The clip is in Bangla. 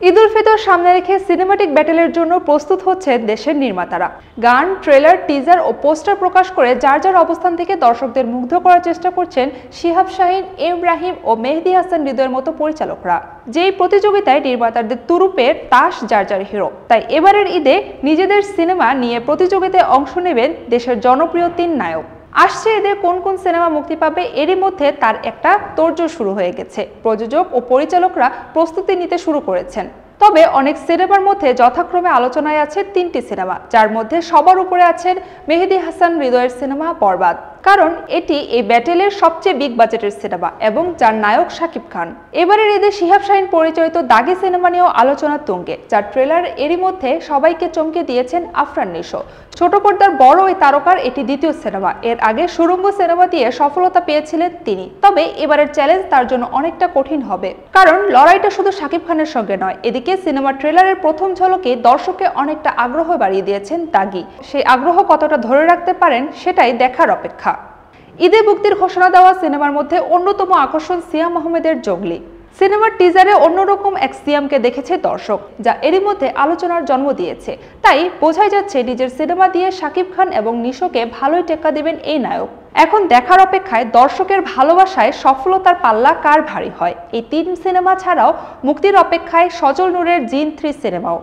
ঈদ উল ফিতর সামনে রেখে সিনেমাটিক ব্যাটেলের জন্য প্রস্তুত হচ্ছেন দেশের নির্মাতারা। গান, ট্রেলার, টিজার ও পোস্টার প্রকাশ করে যার যার অবস্থান থেকে দর্শকদের মুগ্ধ করার চেষ্টা করছেন শিহাব শাহীন, ইব্রাহিম ও মেহেদী হাসান হৃদয়ের মতো পরিচালকরা। যেই প্রতিযোগিতায় নির্মাতাদের তুরুপের তাস যার যার হিরো, তাই এবারের ঈদে নিজেদের সিনেমা নিয়ে প্রতিযোগিতায় অংশ নেবেন দেশের জনপ্রিয় ৩ নায়ক। আসছে ঈদে কোন কোন সিনেমা মুক্তি পাবে এরই মধ্যে তার একটা তোড়জোড় শুরু হয়ে গেছে। প্রযোজক ও পরিচালকরা প্রস্তুতি নিতে শুরু করেছেন। তবে অনেক সিনেমার মধ্যে যথাক্রমে আলোচনায় আছে ৩টি সিনেমা, যার মধ্যে সবার উপরে আছেন মেহেদী হাসান হৃদয়ের সিনেমা বরবাদ। কারণ এটি এই ব্যাটেলের সবচেয়ে বিগ বাজেটের সিনেমা এবং যার নায়ক শাকিব খান। এবারের ঈদে শিহাব শাহীন পরিচালিত দাগি সিনেমা নিয়েও আলোচনা তুঙ্গে, যার ট্রেলার এরই মধ্যে সবাইকে চমকে দিয়েছেন আফরান নিশো। ছোট পর্দার বড় ওই তারকার এটি দ্বিতীয় সিনেমা। এর আগে সুড়ঙ্গ সিনেমা দিয়ে সফলতা পেয়েছিলেন তিনি। তবে এবারের চ্যালেঞ্জ তার জন্য অনেকটা কঠিন হবে, কারণ লড়াইটা শুধু শাকিব খানের সঙ্গে নয়। এদিকে সিনেমার ট্রেলারের প্রথম ঝলকে দর্শককে অনেকটা আগ্রহ বাড়িয়ে দিয়েছেন দাগি। সেই আগ্রহ কতটা ধরে রাখতে পারেন সেটাই দেখার অপেক্ষা। ঈদে মুক্তির ঘোষণা দেওয়া সিনেমার মধ্যে অন্যতম আকর্ষণ সিয়াম আহমেদের জঙ্গলি। সিনেমার টিজারে অন্যরকম এক সিয়ামকে দেখেছে দর্শক, যা এরই মধ্যে আলোচনার জন্ম দিয়েছে। তাই বোঝাই যাচ্ছে নিজের সিনেমা দিয়ে শাকিব খান এবং নিশোকে ভালোই টেক্কা দেবেন এই নায়ক। এখন দেখার অপেক্ষায় দর্শকের ভালোবাসায় সফলতার পাল্লা কার ভারী হয়। এই ৩ সিনেমা ছাড়াও মুক্তির অপেক্ষায় সজল নূরের জিন 3 সিনেমাও।